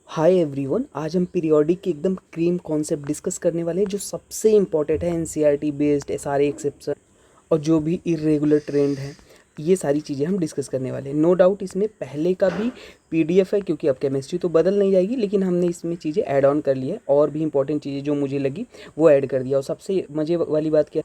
Hi everyone, आज हम periodic के एकदम क्रीम कॉन्सेप्ट डिस्कस करने वाले हैं जो सबसे इम्पॉर्टेंट है। एनसीईआरटी बेस्ड सारे एक्सेप्शन और जो भी इरेगुलर ट्रेंड है, ये सारी चीज़ें हम डिस्कस करने वाले हैं। नो डाउट इसमें पहले का भी पीडीएफ है क्योंकि अब केमिस्ट्री तो बदल नहीं जाएगी, लेकिन हमने इसमें चीज़ें ऐड ऑन कर ली है और भी इंपॉर्टेंट चीज़ें जो मुझे लगी वो ऐड कर दिया। और सबसे मज़े वाली बात क्या,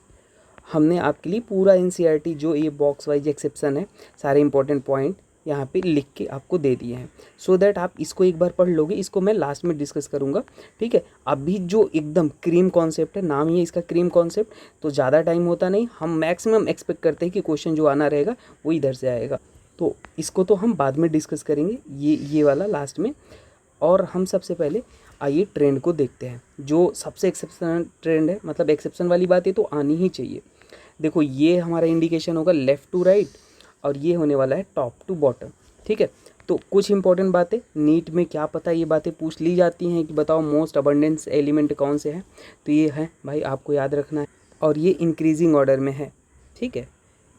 हमने आपके लिए पूरा एनसीईआरटी जो ये बॉक्स वाइज एक्सेप्शन है, सारे इंपॉर्टेंट पॉइंट यहाँ पे लिख के आपको दे दिए हैं सो दैट आप इसको एक बार पढ़ लोगे। इसको मैं लास्ट में डिस्कस करूँगा, ठीक है। अभी जो एकदम क्रीम कॉन्सेप्ट है, नाम ही है इसका क्रीम कॉन्सेप्ट, तो ज़्यादा टाइम होता नहीं, हम मैक्सिमम एक्सपेक्ट करते हैं कि क्वेश्चन जो आना रहेगा वो इधर से आएगा, तो इसको तो हम बाद में डिस्कस करेंगे, ये वाला लास्ट में। और हम सबसे पहले आइए ट्रेंड को देखते हैं, जो सबसे एक्सेप्शनल ट्रेंड है, मतलब एक्सेप्शन वाली बात है तो आनी ही चाहिए। देखो ये हमारा इंडिकेशन होगा लेफ़्ट टू राइट और ये होने वाला है टॉप टू बॉटम, ठीक है। तो कुछ इंपॉर्टेंट बातें नीट में क्या पता ये बातें पूछ ली जाती हैं कि बताओ मोस्ट अबंडेंस एलिमेंट कौन से हैं, तो ये है भाई, आपको याद रखना है। और ये इंक्रीजिंग ऑर्डर में है, ठीक है,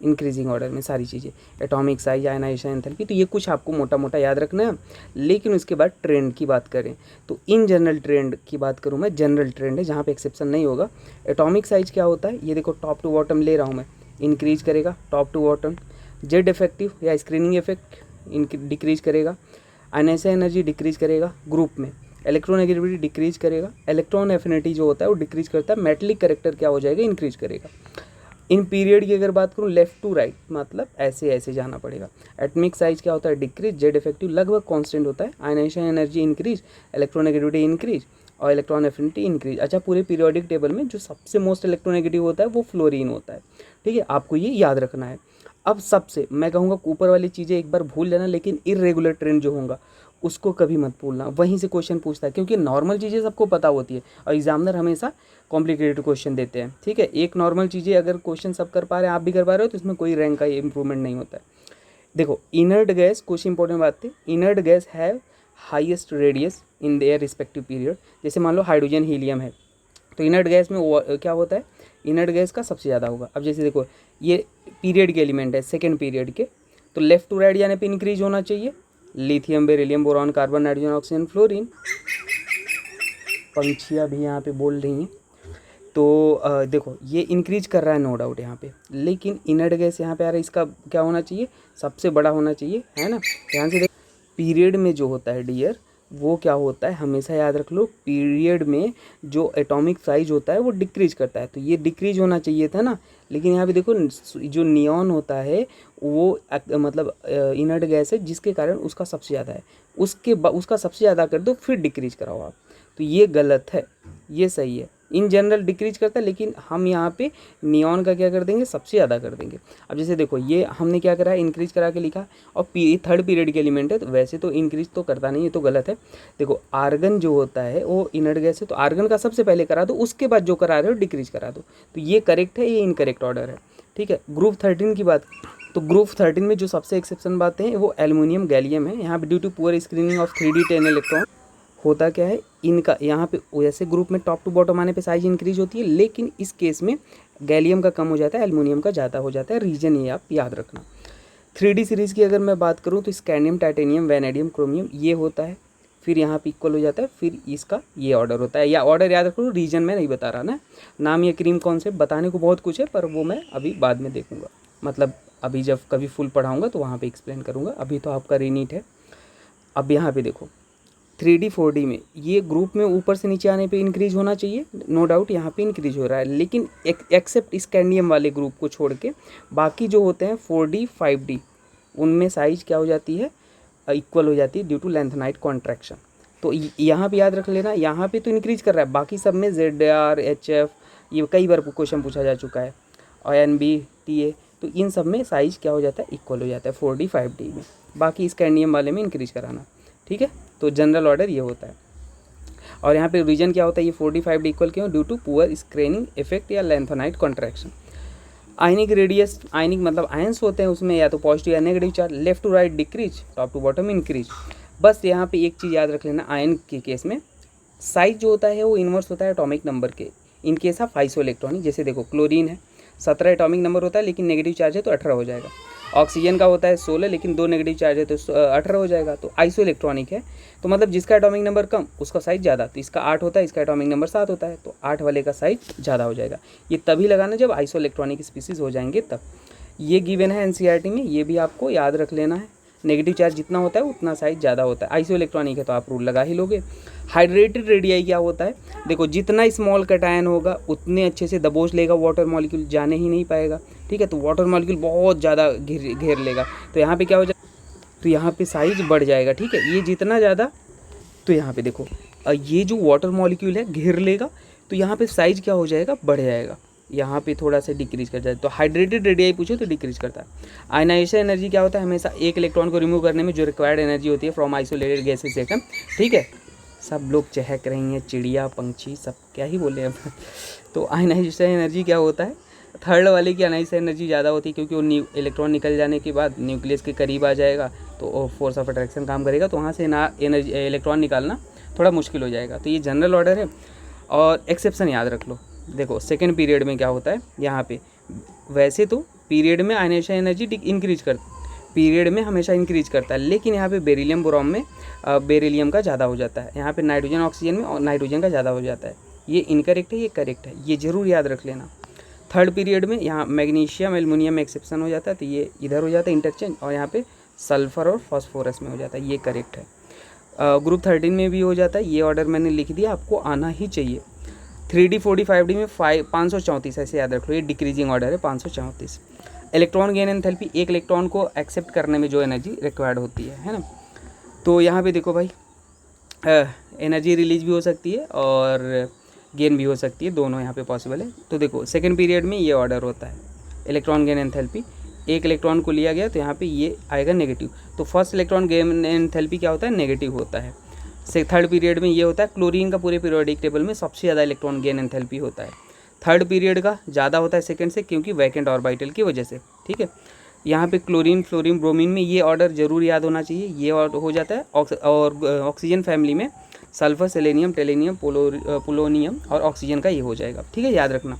इंक्रीजिंग ऑर्डर में सारी चीज़ें, एटॉमिक साइज, आयनाइजेशन, एंथैल्पी, तो ये कुछ आपको मोटा मोटा याद रखना है। लेकिन उसके बाद ट्रेंड की बात करें तो इन जनरल ट्रेंड की बात करूँ मैं, जनरल ट्रेंड है जहाँ पे एक्सेप्शन नहीं होगा। एटॉमिक साइज क्या होता है, ये देखो टॉप टू बॉटम ले रहा हूँ मैं, इंक्रीज करेगा top to bottom. Z effective या स्क्रीनिंग इफेक्ट डिक्रीज करेगा। आयनाइजेशन एनर्जी डिक्रीज करेगा ग्रुप में। इलेक्ट्रोनेगेटिविटी डिक्रीज करेगा। इलेक्ट्रॉन एफिनिटी जो होता है वो डिक्रीज करता है। मेटलिक करेक्टर क्या हो जाएगा, इंक्रीज करेगा। इन पीरियड की अगर बात करूँ लेफ्ट टू राइट, मतलब ऐसे ऐसे जाना पड़ेगा। एटॉमिक साइज क्या होता है, डिक्रीज। जेड इफेक्टिव लगभग कांस्टेंट होता है। Ionization energy increase, electronegativity increase और इलेक्ट्रॉन एफिनिटी इंक्रीज। अच्छा, पूरे पीरियोडिक टेबल में जो सबसे मोस्ट इलेक्ट्रोनेगेटिव होता है वो फ्लोरीन होता है, ठीक है, आपको ये याद रखना है। अब सबसे मैं कहूँगा ऊपर वाली चीज़ें एक बार भूल लेना, लेकिन इरेगुलर ट्रेंड जो होगा उसको कभी मत भूलना, वहीं से क्वेश्चन पूछता है, क्योंकि नॉर्मल चीज़ें सबको पता होती है और एग्जामिनर हमेशा कॉम्प्लिकेटेड क्वेश्चन देते हैं, ठीक है। एक नॉर्मल चीज़ें अगर क्वेश्चन सब कर पा रहे हैं, आप भी कर पा रहे हो, तो इसमें कोई रैंक का इंप्रूवमेंट नहीं होता है। देखो इनर्ट गैस, कुछ इंपॉर्टेंट बात थी। Inert guys have highest radius in their respective period. जैसे मान लो हाइड्रोजन हीलियम है, तो इनर्ट गैस में क्या होता है, इनर्ट गैस का सबसे ज़्यादा होगा। अब जैसे देखो ये पीरियड के एलिमेंट है, सेकेंड पीरियड के, तो लेफ्ट टू राइट जाने पे इंक्रीज होना चाहिए। Lithium, beryllium, boron, carbon, nitrogen, oxygen, fluorine. पंछियाँ भी यहाँ पे बोल रही हैं, तो देखो ये इंक्रीज कर रहा है नो डाउट यहाँ पे, लेकिन इनर्ट गैस यहाँ पे आ रहा है, इसका क्या होना चाहिए, सबसे बड़ा होना चाहिए, है ना। ध्यान से देख, पीरियड में जो होता है डियर, वो क्या होता है, हमेशा याद रख लो, पीरियड में जो एटॉमिक साइज होता है वो डिक्रीज करता है, तो ये डिक्रीज होना चाहिए था ना। लेकिन यहाँ पे देखो जो नियॉन होता है वो मतलब इनर्ट गैस है, जिसके कारण उसका सबसे ज़्यादा है, उसका सबसे ज़्यादा कर दो फिर डिक्रीज कराओ आप, तो ये गलत है, ये सही है। इन जनरल डिक्रीज करता है, लेकिन हम यहाँ पे नियॉन का क्या कर देंगे, सबसे ज़्यादा कर देंगे। अब जैसे देखो ये हमने क्या करा है, इंक्रीज करा के लिखा, और थर्ड पीरियड के एलिमेंट है, तो वैसे तो इंक्रीज तो करता नहीं, ये तो गलत है। देखो आर्गन जो होता है वो इनर्ट गैस है, तो आर्गन का सबसे पहले करा दो, उसके बाद जो करा रहे हो डिक्रीज करा दो, तो ये करेक्ट है, ये इनकरेक्ट ऑर्डर है, ठीक है। ग्रुप 13 की बात, तो ग्रुप 13 में जो सबसे एक्सेप्शन बातें हैं वो एल्युमिनियम, गैलियम है। यहाँ पे due to poor screening of 3d10 electron होता क्या है इनका, यहाँ पे वैसे ग्रुप में टॉप टू बॉटम आने पे साइज इंक्रीज होती है, लेकिन इस केस में गैलियम का कम हो जाता है, एल्युमिनियम का ज़्यादा हो जाता है। रीजन ये आप याद रखना। 3D सीरीज़ की अगर मैं बात करूँ तो स्कैंडियम, टाइटेनियम, वैनेडियम, क्रोमियम ये होता है, फिर यहाँ पे इक्वल हो जाता है, फिर इसका ये ऑर्डर होता है, या ऑर्डर याद रखो, रीजन में नहीं बता रहा ना, नाम ये क्रीम कॉन्सेप्ट बताने को बहुत कुछ है, पर वो मैं अभी बाद में देखूँगा, मतलब अभी जब कभी फुल पढ़ाऊँगा तो वहाँ पर एक्सप्लेन करूँगा, अभी तो आपका रीनीट है। अब यहाँ पे देखो 3D 4D में ये ग्रुप में ऊपर से नीचे आने पे इंक्रीज होना चाहिए, नो डाउट यहाँ पे इंक्रीज हो रहा है, लेकिन एक्सेप्ट स्कैंडियम वाले ग्रुप को छोड़ के बाकी जो होते हैं 4D 5D उनमें साइज क्या हो जाती है, इक्वल हो जाती है ड्यू टू लेंथनाइट कॉन्ट्रैक्शन। तो यहाँ पे याद रख लेना, यहाँ पे तो इंक्रीज कर रहा है, बाकी सब में ZR, HF ये कई बार क्वेश्चन पूछा जा चुका है, INB, TA, तो इन सब में साइज क्या हो जाता है, इक्वल हो जाता है 4D 5D में, बाकी स्कैंडियम वाले में इंक्रीज कराना, ठीक है। तो जनरल ऑर्डर ये होता है। और यहाँ पे रीजन क्या होता है, ये 45 इक्वल क्यों, due to poor screening effect या लेंथोनाइट कॉन्ट्रैक्शन। आयनिक रेडियस, आयनिक मतलब आयंस होते हैं उसमें, या तो पॉजिटिव या negative charge, left to right decrease, top to bottom increase. बस यहाँ पे एक चीज़ याद रख लेना, आयन के केस में साइज जो होता है वो इन्वर्स होता है एटॉमिक नंबर के, in case of iso electronic. जैसे देखो क्लोरीन है 17 एटॉमिक नंबर होता है, लेकिन नेगेटिव चार्ज है तो 18 हो जाएगा। ऑक्सीजन का होता है 16, लेकिन 2 नेगेटिव चार्ज है तो 18 हो जाएगा। तो आइसो इलेक्ट्रॉनिक है, तो मतलब जिसका एटॉमिक नंबर कम उसका साइज ज़्यादा, तो इसका 8 होता है, इसका एटॉमिक नंबर 7 होता है, तो 8 वाले का साइज ज़्यादा हो जाएगा। ये तभी लगाना जब आइसो इलेक्ट्रॉनिक स्पीसीज हो जाएंगे तब। ये गिवन है एनसीईआरटी में, ये भी आपको याद रख लेना है। नेगेटिव चार्ज जितना होता है उतना साइज ज़्यादा होता है। आइसो इलेक्ट्रॉनिक है तो आप रूल लगा ही लोगे। हाइड्रेटेड रेडियाई क्या होता है, देखो जितना स्मॉल कैटायन होगा उतने अच्छे से दबोच लेगा, वाटर मॉलिक्यूल जाने ही नहीं पाएगा, ठीक है। तो वाटर मॉलिक्यूल बहुत ज़्यादा घेर लेगा, तो यहाँ पे क्या हो जाएगा, तो यहाँ पे साइज बढ़ जाएगा, ठीक है। ये जितना ज़्यादा, तो यहाँ पे देखो ये जो वाटर मॉलिक्यूल है घेर लेगा, तो यहाँ पे साइज क्या हो जाएगा, बढ़ जाएगा, यहाँ पे थोड़ा सा डिक्रीज कर जाए। तो हाइड्रेटेड रेडियाई पूछो तो डिक्रीज करता है। आयनाइजेशन एनर्जी क्या होता है, हमेशा एक इलेक्ट्रॉन को रिमूव करने में जो रिक्वायर्ड एनर्जी होती है फ्रॉम आइसोलेटेड गैसेस एटम, ठीक है। सब लोग चहक रही हैं, चिड़िया पंछी सब क्या ही बोले अब। तो आयनाइजेशन एनर्जी क्या होता है, थर्ड वाले की आयनाइजेशन एनर्जी ज़्यादा होती है, क्योंकि वो इलेक्ट्रॉन निकल जाने के बाद न्यूक्लियस के करीब आ जाएगा, तो फोर्स ऑफ अट्रैक्शन काम करेगा, तो वहाँ से ना एनर्जी इलेक्ट्रॉन निकालना थोड़ा मुश्किल हो जाएगा। तो ये जनरल ऑर्डर है, और एक्सेप्शन याद रख लो। देखो सेकेंड पीरियड में क्या होता है, यहाँ पे वैसे तो पीरियड में आयनाइजेशन एनर्जी इंक्रीज पीरियड में हमेशा इंक्रीज करता है, लेकिन यहाँ पे बेरिलियम बोरॉन में बेरिलियम का ज़्यादा हो जाता है, यहाँ पे नाइट्रोजन ऑक्सीजन में और नाइट्रोजन का ज़्यादा हो जाता है। ये इनकरेक्ट है, ये करेक्ट है, ये ज़रूर याद रख लेना। थर्ड पीरियड में यहाँ मैग्नीशियम एल्युमिनियम में एक्सेप्शन हो जाता है, तो ये इधर हो जाता है इंटरचेंज, और यहाँ पे सल्फर और फॉस्फोरस में हो जाता है, ये करेक्ट है। ग्रुप 13 में भी हो जाता है, ये ऑर्डर मैंने लिख दिया, आपको आना ही चाहिए। 3D 4D 5D में 534 ऐसे याद रख लो, ये डिक्रीजिंग ऑर्डर है 534। इलेक्ट्रॉन गेन एंथैल्पी, एक इलेक्ट्रॉन को एक्सेप्ट करने में जो एनर्जी रिक्वायर्ड होती है ना। तो यहाँ पे देखो भाई एनर्जी रिलीज भी हो सकती है और गेन भी हो सकती है, दोनों यहाँ पे पॉसिबल है। तो देखो सेकेंड पीरियड में ये ऑर्डर होता है, इलेक्ट्रॉन गेन एंथैल्पी, एक इलेक्ट्रॉन को लिया गया तो यहाँ पे ये आएगा नेगेटिव, तो फर्स्ट इलेक्ट्रॉन गेन एंथैल्पी क्या होता है, नेगेटिव होता है। थर्ड पीरियड में ये होता है, क्लोरीन का पूरे पीरियोडिक टेबल में सबसे ज़्यादा इलेक्ट्रॉन गेन एंथैल्पी होता है। थर्ड पीरियड का ज़्यादा होता है सेकंड से, क्योंकि वैकेंट ऑर्बिटल की वजह से, ठीक है। यहाँ पे क्लोरीन फ्लोरीन ब्रोमीन में ये ऑर्डर जरूर याद होना चाहिए, ये हो जाता है। और ऑक्सीजन फैमिली में सल्फर सेलेनियम टेलेनियम पोलोनियम और ऑक्सीजन का ये हो जाएगा, ठीक है, याद रखना।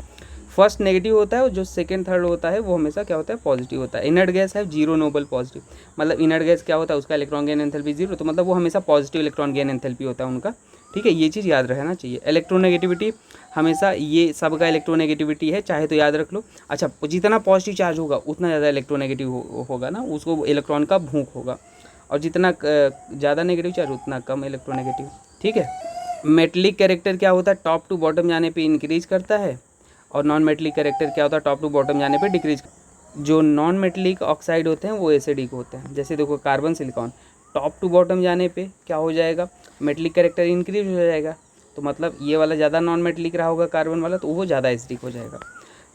फर्स्ट नेगेटिव होता है और जो सेकंड थर्ड होता है वो हमेशा क्या होता है, पॉजिटिव होता है। इनर्ट गैस है जीरो नोबल पॉजिटिव, मतलब इनर्ट गैस क्या होता है, उसका इलेक्ट्रॉन गेन एंथैल्पी जीरो, तो मतलब वो हमेशा पॉजिटिव इलेक्ट्रॉन गेन एंथैल्पी होता है उनका, ठीक है, ये चीज़ याद रहना चाहिए। इलेक्ट्रोनेगेटिविटी हमेशा ये सबका इलेक्ट्रोनेगेटिविटी है, चाहे तो याद रख लो। अच्छा, जितना पॉजिटिव चार्ज होगा उतना ज़्यादा इलेक्ट्रोनेगेटिव होगा ना, उसको इलेक्ट्रॉन का भूख होगा, और जितना ज़्यादा नेगेटिव चार्ज उतना कम इलेक्ट्रोनेगेटिव, ठीक है। मेटलिक कैरेक्टर क्या होता है, टॉप टू बॉटम जाने पे इंक्रीज करता है, और नॉन मेटलिक कैरेक्टर क्या होता है, टॉप टू बॉटम जाने पे डिक्रीज। जो नॉन मेटलिक ऑक्साइड होते हैं वो एसिडिक होते हैं, जैसे देखो carbon silicon, top to bottom जाने पे क्या हो जाएगा, मेटलिक कैरेक्टर इंक्रीज हो जाएगा, तो मतलब ये वाला ज़्यादा नॉन मेटलिक रहा होगा कार्बन वाला, तो वो ज़्यादा एसिडिक हो जाएगा।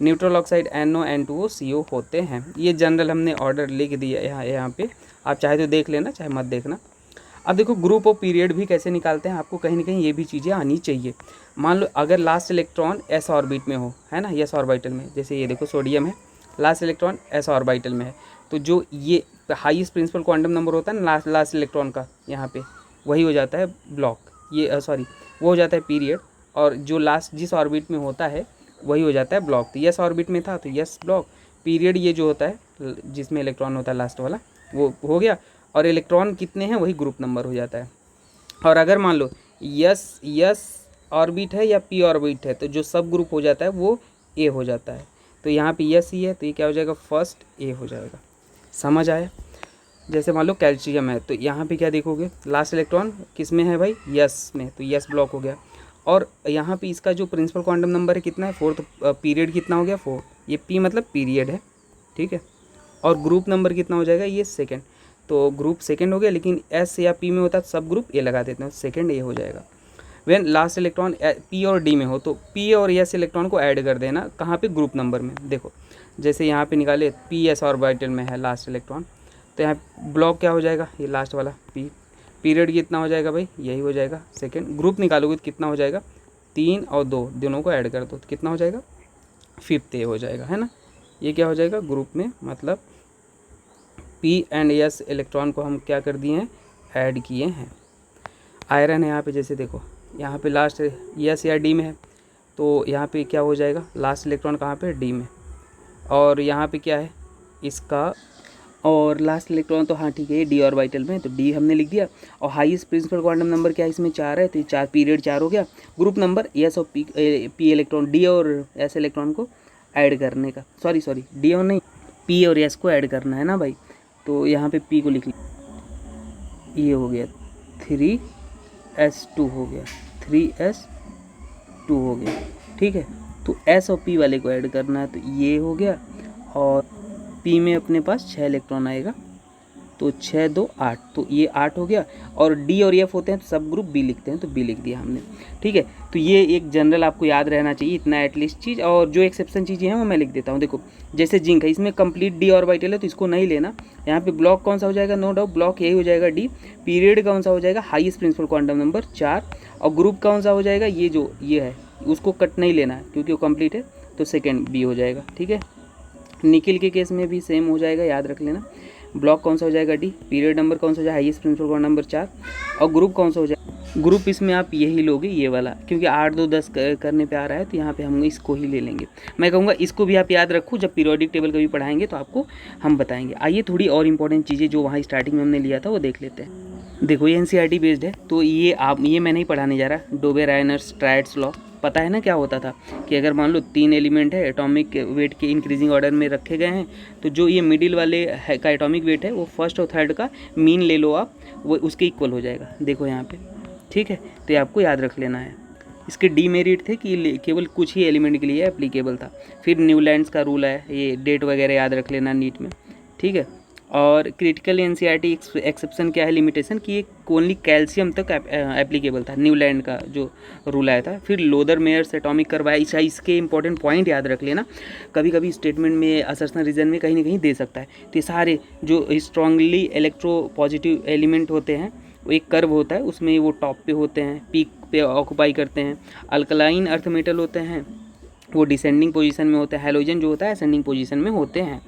Neutral oxide NO N2O CO होते हैं। ये जनरल हमने ऑर्डर लिख दिया यहाँ पे, आप चाहे तो देख लेना चाहे मत देखना। अब देखो ग्रुप ऑफ पीरियड भी कैसे निकालते हैं, आपको कहीं ना कहीं ये भी चीज़ें आनी चाहिए। मान लो अगर लास्ट इलेक्ट्रॉन S ऑर्बिट में हो, है ना, S ऑर्बिटल में, जैसे ये देखो सोडियम है, लास्ट इलेक्ट्रॉन S ऑर्बिटल में है, तो जो ये हाईएस्ट प्रिंसिपल क्वांटम नंबर होता है ना लास्ट इलेक्ट्रॉन का, यहाँ पे वही हो जाता है ब्लॉक, ये सॉरी वो हो जाता है पीरियड, और जो लास्ट जिस ऑर्बिट में होता है वही हो जाता है ब्लॉक। तो S ऑर्बिट में था तो S ब्लॉक, पीरियड ये जो होता है जिसमें इलेक्ट्रॉन होता है लास्ट वाला वो हो गया, और इलेक्ट्रॉन कितने हैं वही ग्रुप नंबर हो जाता है। और अगर मान लो यस ऑर्बिट है या पी ऑर्बिट है, तो जो सब ग्रुप हो जाता है वो ए हो जाता है। तो यहाँ पे यस ही है तो ये क्या हो जाएगा, फर्स्ट ए हो जाएगा। समझ आया? जैसे मान लो कैल्शियम है, तो यहाँ पे क्या देखोगे, लास्ट इलेक्ट्रॉन किस में है भाई, यस में, तो यस ब्लॉक हो गया। और यहाँ पे इसका जो प्रिंसिपल क्वांटम नंबर है कितना है, फोर्थ, पीरियड कितना हो गया 4, ये पी मतलब पीरियड है, ठीक है। और ग्रुप नंबर कितना हो जाएगा, ये सेकेंड, तो ग्रुप सेकेंड हो गया, लेकिन एस या पी में होता है सब ग्रुप ए लगा देते हैं, सेकेंड ए हो जाएगा। व्हेन लास्ट इलेक्ट्रॉन पी और डी में हो तो पी और एस इलेक्ट्रॉन को ऐड कर देना, कहाँ पे, ग्रुप नंबर में। देखो जैसे यहाँ पे निकाले पी एस ऑर्बिटल में है लास्ट इलेक्ट्रॉन, तो यहाँ ब्लॉक क्या हो जाएगा, ये लास्ट वाला पी, पीरियड कितना हो जाएगा भाई, यही हो जाएगा सेकेंड। ग्रुप निकालोगे तो कितना हो जाएगा, 3 और 2 दोनों को ऐड कर दो तो कितना हो जाएगा, फिफ्थ ए हो जाएगा, है ना। ये क्या हो जाएगा ग्रुप में, मतलब पी एंड एस इलेक्ट्रॉन को हम क्या कर दिए हैं, ऐड किए हैं। आयरन है यहाँ पे, जैसे देखो यहाँ पे लास्ट एस या डी में है, तो यहाँ पे क्या हो जाएगा, लास्ट इलेक्ट्रॉन कहाँ पे, डी में, और यहाँ पे क्या है, इसका और लास्ट इलेक्ट्रॉन तो हाँ ठीक है, डी ऑर्बिटल में, तो डी हमने लिख दिया। और हाईएस्ट प्रिंसिपल क्वांटम नंबर क्या है, इसमें 4 है, तो ये 4 पीरियड 4 हो गया। ग्रुप नंबर एस और पी इलेक्ट्रॉन, डी और एस इलेक्ट्रॉन को ऐड करने का, सॉरी डी और नहीं, पी और एस को ऐड करना है ना भाई। तो यहाँ पे पी को लिख लिया, ये हो गया 3s2 हो गया, 3s2 हो गया, ठीक है। तो एस और पी वाले को ऐड करना है, तो ये हो गया। और पी में अपने पास 6 इलेक्ट्रॉन आएगा, तो 6 2 8, तो ये 8 हो गया। और डी और एफ होते हैं तो सब ग्रुप बी लिखते हैं, तो बी लिख दिया हमने, ठीक है। तो ये एक जनरल आपको याद रहना चाहिए इतना एटलीस्ट चीज़। और जो एक्सेप्शन चीज़ें हैं वो मैं लिख देता हूँ। देखो जैसे जिंक है, इसमें कंप्लीट डी ऑर्बिटल है तो इसको नहीं लेना। यहाँ पे ब्लॉक कौन सा हो जाएगा, नो डाउट ब्लॉक यही हो जाएगा डी। पीरियड कौन सा हो जाएगा, हाईएस्ट प्रिंसिपल क्वांटम नंबर 4। और ग्रुप कौन सा हो जाएगा, ये जो ये है उसको कट नहीं लेना है क्योंकि वो कंप्लीट है, तो सेकेंड बी हो जाएगा, ठीक है। निकिल के केस में भी सेम हो जाएगा, याद रख लेना। ब्लॉक कौन सा हो जाएगा, डी। पीरियड नंबर कौन सा हो जाएगा, हाईएस्ट प्रिंसिपल क्वांटम नंबर 4। और ग्रुप कौन सा हो जाएगा, ग्रुप इसमें आप यही लोगे, ये वाला, क्योंकि 8 2 10 करने पे आ रहा है, तो यहाँ पे हम इसको ही ले लेंगे। मैं कहूँगा इसको भी आप याद रखो, जब पीरियोडिक टेबल कभी पढ़ाएंगे तो आपको हम बताएंगे। आइए थोड़ी और इंपॉर्टेंट चीज़ें जो वहाँ स्टार्टिंग में हमने लिया था वो देख लेते हैं। देखो ये एनसीईआरटी बेस्ड है, तो ये मैं नहीं पढ़ाने जा रहा। डोबे-रायनर्स ट्रायड्स लॉ पता है ना क्या होता था, कि अगर मान लो 3 एलिमेंट है, एटॉमिक वेट के इंक्रीजिंग ऑर्डर में रखे गए हैं, तो जो ये मिडिल वाले का एटॉमिक वेट है वो फर्स्ट और थर्ड का मीन ले लो आप, वो उसके इक्वल हो जाएगा। देखो यहाँ पे, ठीक है। तो ये आपको याद रख लेना है। इसके डीमेरिट थे कि केवल कुछ ही एलिमेंट के लिए एप्लीकेबल था। फिर न्यूलैंड्स का रूल है, ये डेट वगैरह याद रख लेना नीट में, ठीक है। और क्रिटिकल एनसीईआरटी एक्सेप्शन क्या है, लिमिटेशन, कि ये ओनली कैल्शियम तक एप्लीकेबल था, न्यूलैंड का जो रूल आया था। फिर लोदर मेयर्स एटॉमिक करवाया, इसके इंपॉर्टेंट पॉइंट याद रख लेना। कभी कभी स्टेटमेंट में असर्शन रीजन में कहीं ना कहीं दे सकता है। तो ये सारे जो स्ट्रांगली इलेक्ट्रो पॉजिटिव एलिमेंट होते हैं, वो एक कर्व होता है, उसमें वो टॉप पे होते हैं, पीक पे ऑक्यूपाई करते हैं। अल्कलाइन अर्थ मेटल होते हैं, वो डिसेंडिंग पोजीशन में होते हैं। हैलोजन जो होता है असेंडिंग पोजीशन में होते हैं,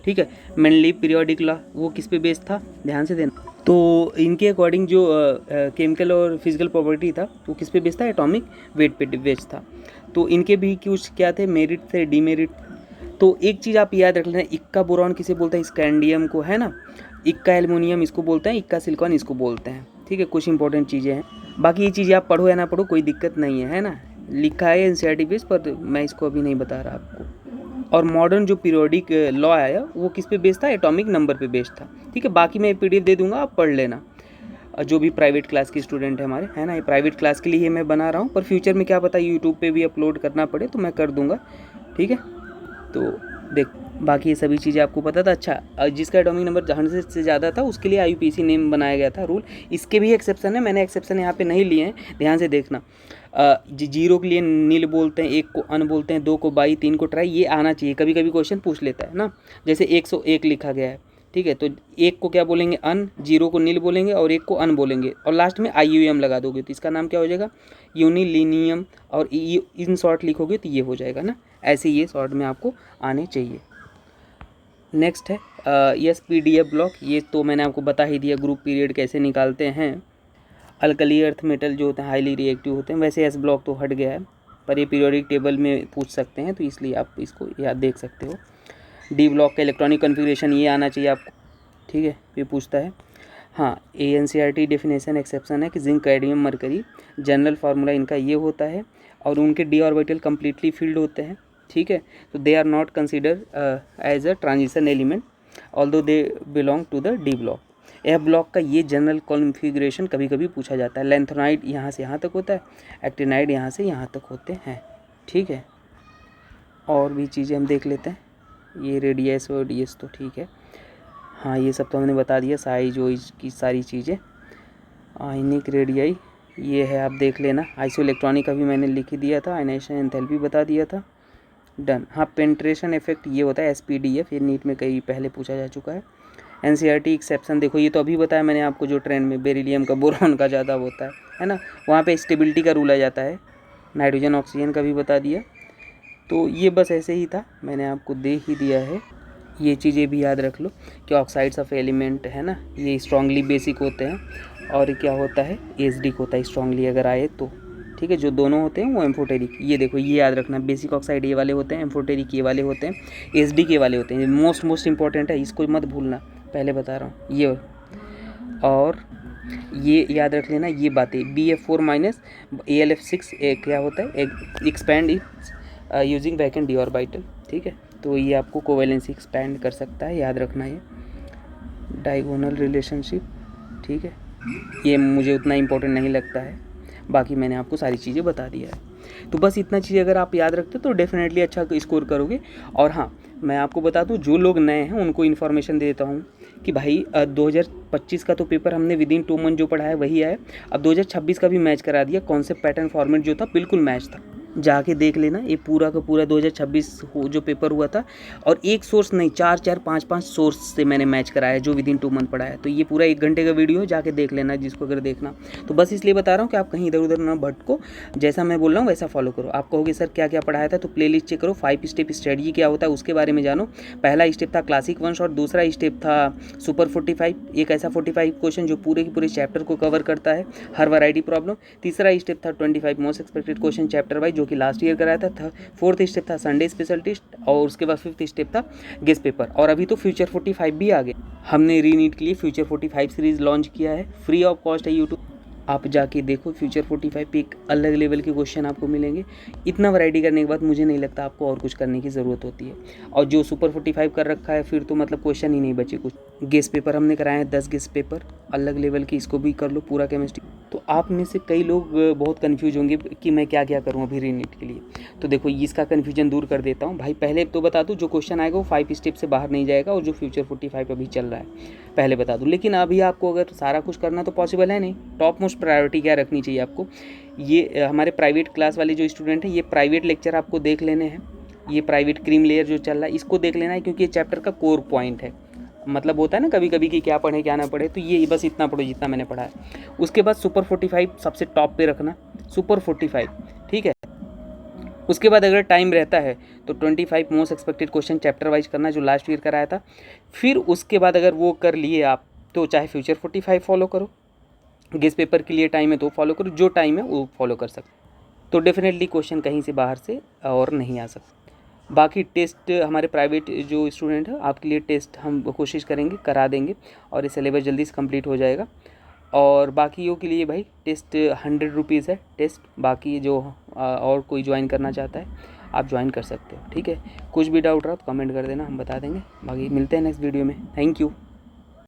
ठीक है। मेंडलीव पीरियोडिक लॉ वो किस पे बेस्ड था, ध्यान से देना। तो इनके अकॉर्डिंग जो केमिकल और फिजिकल प्रॉपर्टी था वो किस पे बेस्ड था, एटॉमिक वेट पे बेस्ड था। तो इनके भी कुछ क्या थे, मेरिट थे, डीमेरिट। तो एक चीज़ आप याद रख लेना, इक्का बोरॉन किसे बोलते हैं, स्कैंडियम को, है ना। इक्का एल्युमिनियम इसको बोलते हैं, इक्का सिलिकॉन इसको बोलते हैं, ठीक है। कुछ इंपॉर्टेंट चीज़ें हैं, बाकी ये चीज़ें आप पढ़ो या ना पढ़ो कोई दिक्कत नहीं है ना। लिखा है एनसीईआरटी बेस पर, मैं इसको अभी नहीं बता रहा आपको। और मॉडर्न जो पीरियोडिक लॉ आया वो किस पे बेस्ड था, एटॉमिक नंबर पे बेस्ड था, ठीक है। बाकी मैं पीडीएफ दे दूंगा, आप पढ़ लेना। जो भी प्राइवेट क्लास के स्टूडेंट है हमारे, है ना, ये प्राइवेट क्लास के लिए मैं बना रहा हूँ, पर फ्यूचर में क्या पता यूट्यूब पे भी अपलोड करना पड़े तो मैं कर दूंगा, ठीक है। तो देख बाकी ये सभी चीज़ें आपको पता था। अच्छा, जिसका एटॉमिक नंबर 100 से ज़्यादा था उसके लिए आईयूपीएसी नेम बनाया गया था, रूल। इसके भी एक्सेप्शन है, मैंने एक्सेप्शन यहाँ पे नहीं लिए हैं, ध्यान से देखना। 0 के लिए नील बोलते हैं, 1 को अन बोलते हैं, 2 को बाई, 3 को ट्राई, ये आना चाहिए। कभी कभी क्वेश्चन पूछ लेता है ना, जैसे 101 लिखा गया है, ठीक है। तो 1 को क्या बोलेंगे, अन, 0 को नील बोलेंगे और 1 को अन बोलेंगे, और लास्ट में IUM लगा दोगे तो इसका नाम क्या हो जाएगा, यूनिलिनियम। और इन शॉर्ट लिखोगे तो ये हो जाएगा ना, ऐसे ये शॉर्ट में आपको आने चाहिए। नेक्स्ट है SPDF ब्लॉक, ये तो मैंने आपको बता ही दिया, ग्रुप पीरियड कैसे निकालते हैं। अल्कली अर्थ मेटल जो होते हैं हाईली रिएक्टिव होते हैं। वैसे S ब्लॉक तो हट गया है, पर ये पीरियोडिक टेबल में पूछ सकते हैं, तो इसलिए आप इसको याद देख सकते हो। D ब्लॉक का इलेक्ट्रॉनिक कन्फिग्रेशन ये आना चाहिए आपको, ठीक है, ये पूछता है। हाँ, NCERT डेफिनेशन एक्सेप्शन है कि zinc, cadmium, mercury, general formula इनका ये होता है, और उनके d ऑर्बिटल कम्प्लीटली फिल्ड होते हैं, ठीक है। तो they are not consider as a transition element although they belong to the D block. F block का ये जनरल कॉन्फ़िगरेशन कभी कभी पूछा जाता है। लेंथोनाइड यहाँ से यहाँ तक होता है, एक्टिनाइड यहाँ से यहाँ तक होते हैं, ठीक है। और भी चीज़ें हम देख लेते हैं, ये रेडियस और DS तो ठीक है, हाँ ये सब तो हमने बता दिया, साइज और इसकी सारी चीज़ें। आयनिक रेडियाई ये है, आप देख लेना। आइसो इलेक्ट्रॉनिक अभी मैंने लिख ही दिया था, आयनाइजेशन एंथैल्पी बता दिया था, डन। हाँ, पेंट्रेशन इफेक्ट ये होता है SPDF, ये नीट में कई पहले पूछा जा चुका है। NCERT एक्सेप्शन देखो, ये तो अभी बताया मैंने आपको, जो ट्रेंड में बेरिलियम का, बोरॉन का ज़्यादा होता है ना, वहाँ पे स्टेबिलिटी का रूल आ जाता है। नाइट्रोजन ऑक्सीजन का भी बता दिया। तो ये बस ऐसे ही था, मैंने आपको दे ही दिया है। ये चीज़ें भी याद रख लो कि ऑक्साइड्स ऑफ एलिमेंट है ना, ये स्ट्रांगली बेसिक होते हैं, और क्या होता है, एसिडिक होता है स्ट्रांगली अगर आए तो, ठीक है। जो दोनों होते हैं वो एम्फोटेरिक, ये देखो ये याद रखना, बेसिक ऑक्साइड ये वाले होते हैं, एम्फोटेरिक ये वाले होते हैं, एसिडिक ये वाले होते हैं। मोस्ट इंपॉर्टेंट है, इसको मत भूलना, पहले बता रहा हूँ ये, और ये याद रख लेना ये बातें, BF4 माइनस AlF6 क्या होता है, expand it using vacant D orbital, ठीक है। तो ये आपको कोवेलेंसी एक्सपैंड कर सकता है, याद रखना ये डायगोनल रिलेशनशिप, ठीक है। ये मुझे उतना इम्पोर्टेंट नहीं लगता है, बाकी मैंने आपको सारी चीज़ें बता दिया है। तो बस इतना चीज़ अगर आप याद रखते तो डेफिनेटली अच्छा स्कोर करोगे। और हाँ, मैं आपको बता दूं, जो लोग नए हैं उनको इन्फॉर्मेशन देता हूँ कि भाई 2025 का तो पेपर हमने विद इन 2 मंथ जो पढ़ा है वही है। अब 2026 का भी मैच करा दिया, कॉन्सेप्ट पैटर्न फॉर्मेट जो था बिल्कुल मैच था, जाके देख लेना। ये पूरा का पूरा 2026 जो पेपर हुआ था, और एक सोर्स नहीं, 4 5 सोर्स से मैंने मैच कराया जो विद इन 2 मंथ पढ़ा है। तो ये पूरा 1 घंटे का वीडियो है, जाके देख लेना जिसको अगर देखना। तो बस इसलिए बता रहा हूँ कि आप कहीं इधर उधर ना भटको, जैसा मैं बोल रहा हूँ वैसा फॉलो करो। आप कहोगे सर क्या क्या पढ़ाया था, तो प्लेलिस्ट चेक करो, 5 स्टेप स्ट्रेटजी क्या होता है उसके बारे में जानो। पहला स्टेप था क्लासिक 1 शॉट, दूसरा स्टेप था सुपर 45, एक ऐसा 45 क्वेश्चन जो पूरे के पूरे चैप्टर को कवर करता है, हर वैरायटी प्रॉब्लम। तीसरा स्टेप था 25 most expected question chapter wise, जो कि लास्ट ईयर कराया था। फोर्थ स्टेप था संडे स्पेशल टेस्ट, और उसके बाद 5th स्टेप था गेस पेपर। और अभी तो फ्यूचर 45 भी आ गए, हमने रीनीट के लिए फ्यूचर 45 सीरीज लॉन्च किया है, फ्री ऑफ कॉस्ट है यूट्यूब, आप जाके देखो। फ्यूचर 45 पे एक अलग लेवल के क्वेश्चन आपको मिलेंगे। इतना वैरायटी करने के बाद मुझे नहीं लगता आपको और कुछ करने की ज़रूरत होती है। और जो सुपर 45 कर रखा है फिर तो मतलब क्वेश्चन ही नहीं बचे कुछ। गेस पेपर हमने कराए हैं 10 गेस पेपर अलग लेवल की, इसको भी कर लो पूरा केमिस्ट्री। तो आप में से कई लोग बहुत कन्फ्यूज होंगे कि मैं क्या क्या करूँ अभी रीनीट के लिए। तो देखो इसका कन्फ्यूजन दूर कर देता हूँ भाई। पहले तो बता दूँ, जो क्वेश्चन आएगा वो 5 स्टेप से बाहर नहीं जाएगा, और जो फ्यूचर 45 अभी चल रहा है पहले बता दूँ। लेकिन अभी आपको अगर सारा कुछ करना तो पॉसिबल है नहीं। टॉप मोस्ट प्रायोरिटी क्या रखनी चाहिए आपको, ये हमारे प्राइवेट क्लास वाले जो स्टूडेंट हैं, ये प्राइवेट लेक्चर आपको देख लेने हैं। ये प्राइवेट क्रीम लेयर जो चल रहा है इसको देख लेना है, क्योंकि ये चैप्टर का कोर पॉइंट है। मतलब होता है ना कभी कभी कि क्या पढ़े क्या ना पढ़े, तो ये बस इतना पढ़ो जितना मैंने पढ़ा है। उसके बाद सुपर 45 सबसे टॉप पे रखना, सुपर 45, ठीक है। उसके बाद अगर टाइम रहता है तो 25 most expected question chapter wise करना, जो लास्ट ईयर कराया था। फिर उसके बाद अगर वो कर लिए आप, तो चाहे फ्यूचर 45 फॉलो करो, गेस पेपर के लिए टाइम है तो फॉलो करो, जो टाइम है वो फॉलो कर सकते। तो डेफिनेटली क्वेश्चन कहीं से बाहर से और नहीं आ सकता। बाकी टेस्ट हमारे प्राइवेट जो स्टूडेंट है आपके लिए टेस्ट हम कोशिश करेंगे करा देंगे, और ये सिलेबस जल्दी से कंप्लीट हो जाएगा। और बाकियों के लिए भाई टेस्ट 100 रुपीज़ है टेस्ट। बाकी जो और कोई ज्वाइन करना चाहता है आप ज्वाइन कर सकते हो, ठीक है। कुछ भी डाउट रहा तो कमेंट कर देना, हम बता देंगे। बाकी मिलते हैं नेक्स्ट वीडियो में। Thank you.